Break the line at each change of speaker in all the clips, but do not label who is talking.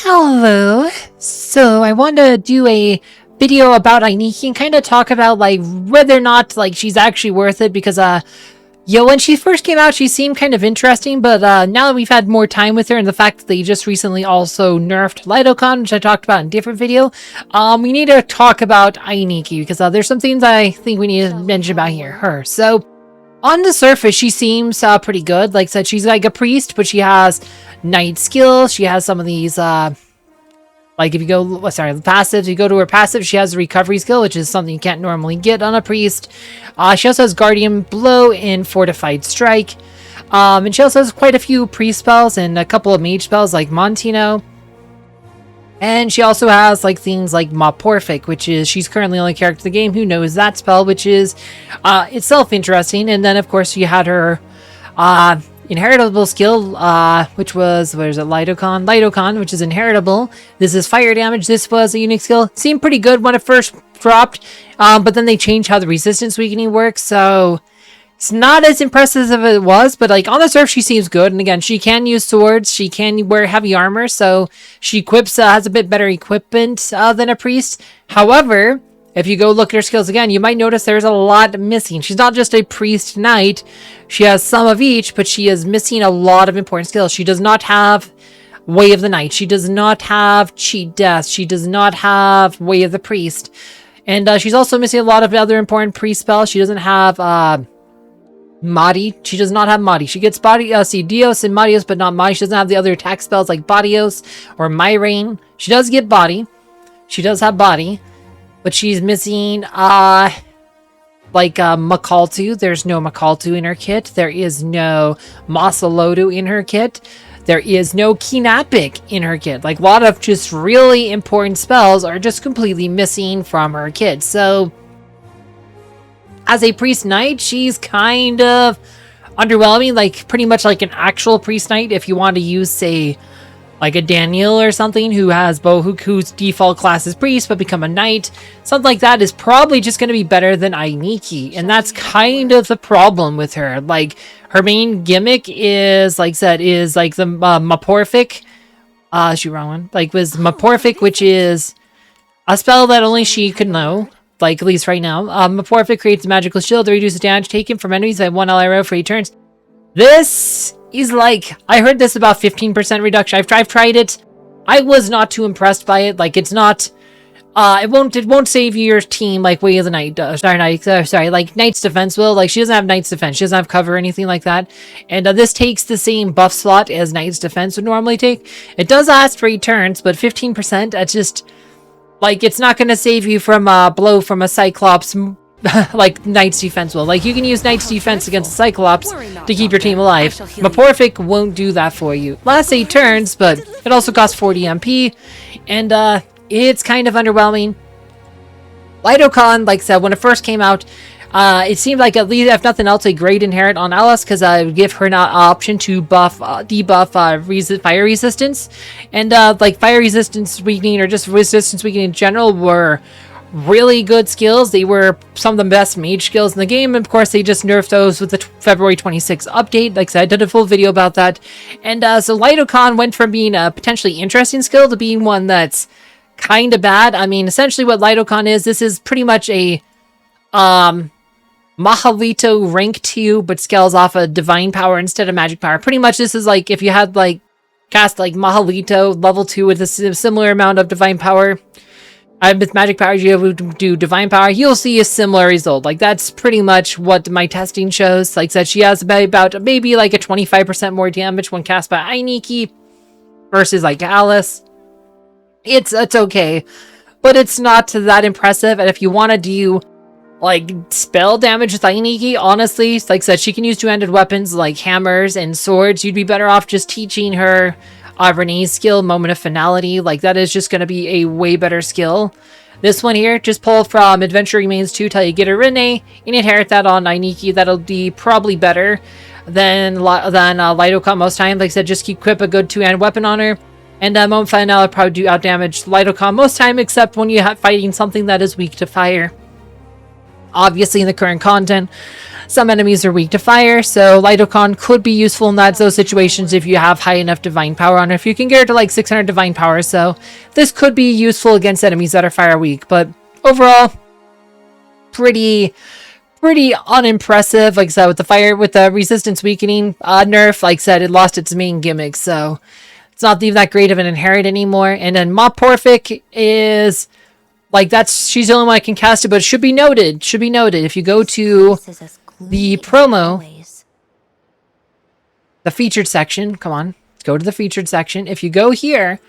Hello. So I want to do a video about Ainikki and kind of talk about like whether or not like she's actually worth it because when she first came out she seemed kind of interesting, but now that we've had more time with her and the fact that they just recently also nerfed Litokan, which I talked about in a different video, we need to talk about Ainikki because there's some things I think we need to mention about her. So on the surface, she seems pretty good. Like I said, she's like a priest, but she has knight skills. She has some of these, like if you go, the passives, you go to her passive, she has a recovery skill, which is something you can't normally get on a priest. She also has Guardian Blow and Fortified Strike. And she also has quite a few priest spells and a couple of mage spells like Montino. And she also has like things like Moporific, which is she's currently the only character in the game who knows that spell, which is itself interesting. And then of course you had her inheritable skill, which was Litokan, which is inheritable. This is fire damage. This was a unique skill. Seemed pretty good when it first dropped, but then they changed how the resistance weakening works, so it's not as impressive as it was, but like on the surface she seems good. And again, she can use swords, she can wear heavy armor, so she has a bit better equipment than a priest. However, if you go look at her skills again, you might notice there's a lot missing. She's not just a priest knight, she has some of each, but she is missing a lot of important skills. She does not have Way of the Knight, she does not have Cheat Death, she does not have Way of the Priest, and she's also missing a lot of other important priest spells. She doesn't have Madi. She does not have Madi. She gets Dios and Marios, but not Madi. She doesn't have the other attack spells like Badios or Myrain. She does get Body. She does have Body. But she's missing, Makaltu. There's no Makaltu in her kit. There is no Masalodu in her kit. There is no Kinapic in her kit. Like, a lot of just really important spells are just completely missing from her kit. So as a priest knight, she's kind of underwhelming, like pretty much like an actual priest knight. If you want to use, say, like a Daniel or something who has whose default class is priest but become a knight, something like that is probably just going to be better than Ainikki, and that's kind of the problem with her. Like, her main gimmick is, like I said, is like the Moporific. She wrong one. Like, was Moporific, which is a spell that only she could know. Like, at least right now. Moporific creates a magical shield that reduces damage taken from enemies by 1 arrow for 8 turns. This is like, I heard this about 15% reduction. I've tried it. I was not too impressed by it. Like, it's not, it won't save your team like Way of the Knight does. Like Knight's Defense will. Like, she doesn't have Knight's Defense. She doesn't have cover or anything like that. And this takes the same buff slot as Knight's Defense would normally take. It does last for 8 turns, but 15%, that's just, like, it's not going to save you from a blow from a Cyclops like Knight's Defense will. Like, you can use Knight's Defense against a Cyclops to keep your team alive. Moporific won't do that for you. Lasts 8 turns, but it also costs 40 MP, and it's kind of underwhelming. Litokan, like I said, when it first came out, it seemed like, at least if nothing else, a great inherit on Alice, because I would give her an option to debuff fire resistance, and like fire resistance weakening or just resistance weakening in general were really good skills. They were some of the best mage skills in the game, and of course they just nerfed those with the February 26th update. Like I said, I did a full video about that, and so Litokan went from being a potentially interesting skill to being one that's kind of bad. I mean, essentially what Litokan is, this is pretty much a Mahalito rank 2, but scales off a divine power instead of magic power. Pretty much this is like if you had like cast like Mahalito level 2 with a similar amount of divine power. With magic power, you have to do divine power, you'll see a similar result. Like, that's pretty much what my testing shows. Like I said, she has about maybe like a 25% more damage when cast by Ainikki versus like Alice. It's okay, but it's not that impressive. And if you want to do like spell damage with Ainikki, honestly, like I said, she can use two-handed weapons like hammers and swords. You'd be better off just teaching her Renee's skill, Moment of Finality. Like, that is just going to be a way better skill. This one here, just pull from Adventure Remains 2 till you get a Renee and inherit that on Ainikki. That'll be probably better than Litokan most times. Like I said, just equip a good two-handed weapon on her, and Moment of Finality will probably do outdamage Litokan most time, except when you're fighting something that is weak to fire. Obviously, in the current content, some enemies are weak to fire, so Litokan could be useful in those situations if you have high enough divine power on her. If you can get her to like 600 divine power, so this could be useful against enemies that are fire weak. But overall, pretty unimpressive. Like I said, with the resistance weakening nerf, like I said, it lost its main gimmick, so it's not even that great of an inherit anymore. And then Morphic is like, she's the only one I can cast it, but it should be noted. If you go to the promo, the featured section, come on, go to the featured section. If you go here,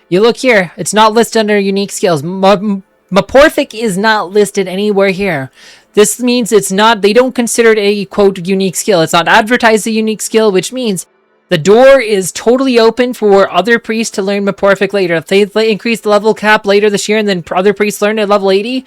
you look here, it's not listed under unique skills. Morphic is not listed anywhere here. This means they don't consider it a, quote, unique skill. It's not advertised a unique skill, which means the door is totally open for other priests to learn Morphic later. If they increase the level cap later this year and then other priests learn at level 80,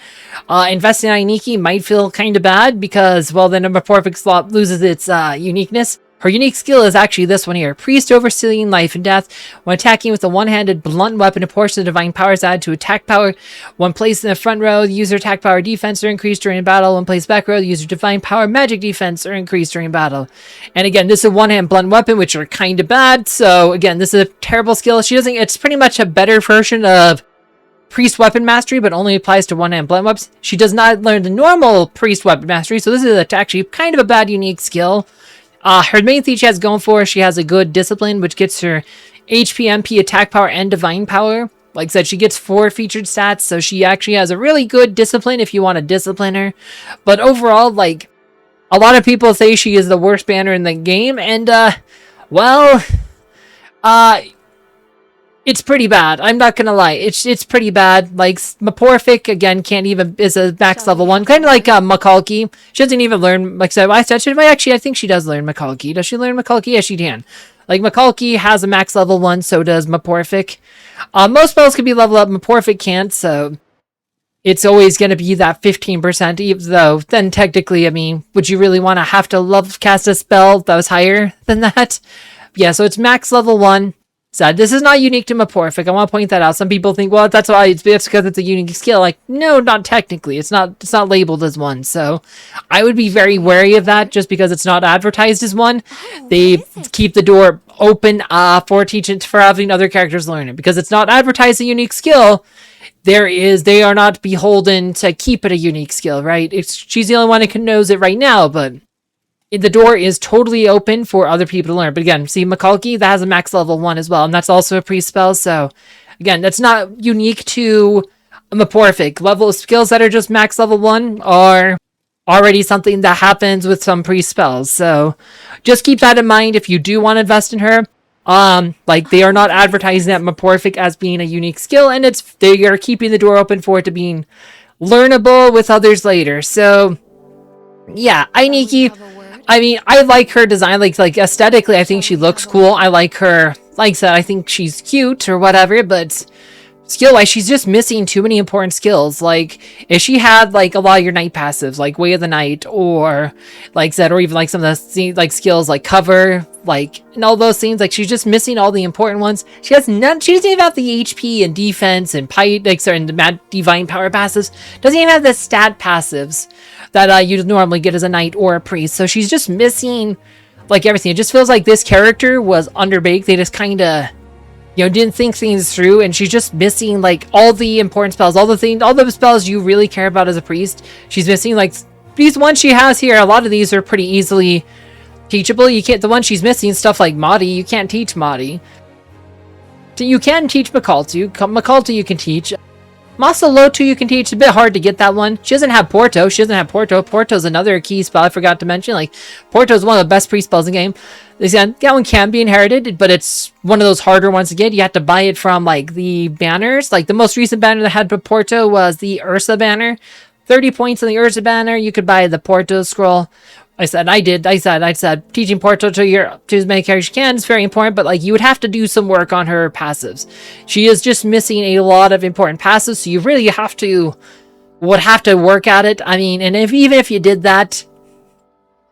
investing in Ainikki might feel kind of bad because, well, then a Morphic slot loses its uniqueness. Her unique skill is actually this one here. Priest overseeing life and death. When attacking with a one-handed blunt weapon, a portion of divine power is added to attack power. When placed in the front row, the user attack power defense are increased during battle. When placed back row, the user divine power magic defense are increased during battle. And again, this is a one-hand blunt weapon, which are kind of bad. So again, this is a terrible skill. It's pretty much a better version of Priest Weapon Mastery, but only applies to one-hand blunt weapons. She does not learn the normal Priest Weapon Mastery, so this is actually kind of a bad unique skill. Her main thing she has going for her, she has a good discipline, which gets her HP, MP, attack power, and divine power. Like I said, she gets 4 featured stats, so she actually has a really good discipline if you want to discipline her. But overall, like, a lot of people say she is the worst banner in the game, and, it's pretty bad. I'm not gonna lie. It's pretty bad. Like, Morphic, again, is a max level 1. Kind of like Makalki. She doesn't even learn, like I said, I think she does learn Makalki. Does she learn Makalki? Yes, she can. Like, Makalki has a max level 1, so does Morphic. Most spells can be leveled up, Morphic can't, so it's always going to be that 15%, even though, then technically, I mean, would you really want to have to cast a spell that was higher than that? Yeah, so it's max level 1. So this is not unique to Morphic. I want to point that out. Some people think, well, that's why it's because it's a unique skill. Like, no, not technically. It's not labeled as one. So I would be very wary of that just because it's not advertised as one. They keep the door open for having other characters learn it. Because it's not advertised a unique skill, they are not beholden to keep it a unique skill, right? She's the only one who knows it right now, but the door is totally open for other people to learn. But again, see Makalki, that has a max level 1 as well, and that's also a priest spell. So again, that's not unique to Morphic. Level skills that are just max level 1 are already something that happens with some priest spells. So just keep that in mind if you do want to invest in her. Like, they are not advertising that Morphic as being a unique skill, and they are keeping the door open for it to being learnable with others later. So yeah, Ainikki, I mean, I like her design, like aesthetically, I think she looks cool. I like her, like I said, I think she's cute or whatever, but skill-wise, she's just missing too many important skills. Like, if she had, like, a lot of your night passives, like Way of the Night, or, like I said, or even, like, some of the, like, skills, like Cover, like, and all those things, like, she's just missing all the important ones. She has none, she doesn't even have the HP and defense and and the mad divine power passives. Doesn't even have the stat passives that you'd normally get as a knight or a priest. So she's just missing, like, everything. It just feels like this character was underbaked. They just kind of, you know, didn't think things through, and she's just missing, like, all the important spells, all the spells you really care about as a priest. She's missing, like, these ones she has here. A lot of these are pretty easily teachable. The one she's missing, stuff like Mahdi, you can't teach Mahdi. You can teach Makaltu you can teach. Masalotu you can teach. It's a bit hard to get that one. She doesn't have Porto. Porto's another key spell I forgot to mention. Like, Porto's one of the best priest spells in the game. That one can be inherited, but it's one of those harder ones to get. You have to buy it from, like, the banners. Like, the most recent banner that had Porto was the Ursa banner. 30 points on the Ursa banner. You could buy the Porto scroll. I said teaching Porto to as many characters as you can is very important, but, like, you would have to do some work on her passives. She is just missing a lot of important passives, so you really would have to work at it. I mean, and even if you did that,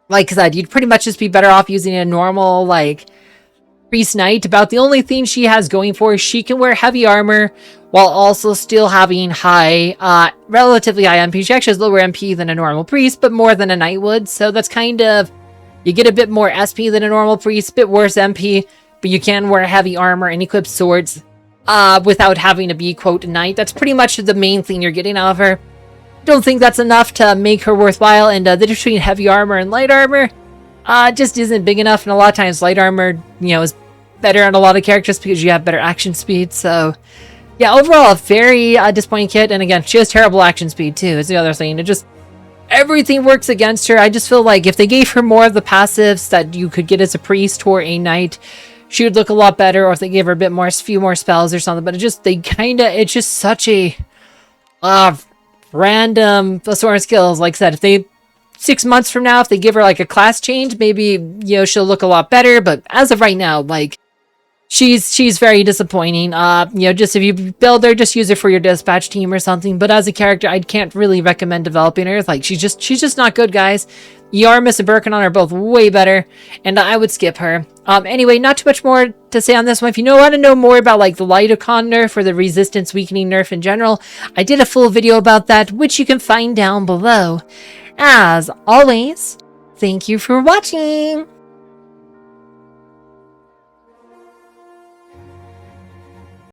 like I said, you'd pretty much just be better off using a normal, like, Priest Knight, about the only thing she has going for is she can wear heavy armor while also still having relatively high MP. She actually has lower MP than a normal priest, but more than a knight would. So that's kind of, you get a bit more SP than a normal priest, bit worse MP, but you can wear heavy armor and equip swords without having to be, quote, a knight. That's pretty much the main thing you're getting out of her. Don't think that's enough to make her worthwhile, and the difference between heavy armor and light armor just isn't big enough, and a lot of times light armor, is better on a lot of characters because you have better action speed. So yeah, overall a very disappointing kit, and again, she has terrible action speed too, is the other thing. It just, everything works against her. I just feel like if they gave her more of the passives that you could get as a priest or a knight, she would look a lot better, or if they gave her a few more spells or something. But it's just such a random assortment of skills. Like I said, if they 6 months from now, if they give her like a class change, maybe she'll look a lot better. But as of right now, like, she's very disappointing. Just if you build her, just use her for your dispatch team or something. But as a character, I can't really recommend developing her. Like, she's just not good, guys. Yarmus and Birkanon are both way better, and I would skip her. Anyway, not too much more to say on this one. If you want to know more about like the Litokan nerf or the resistance weakening nerf in general, I did a full video about that, which you can find down below. As always, thank you for watching.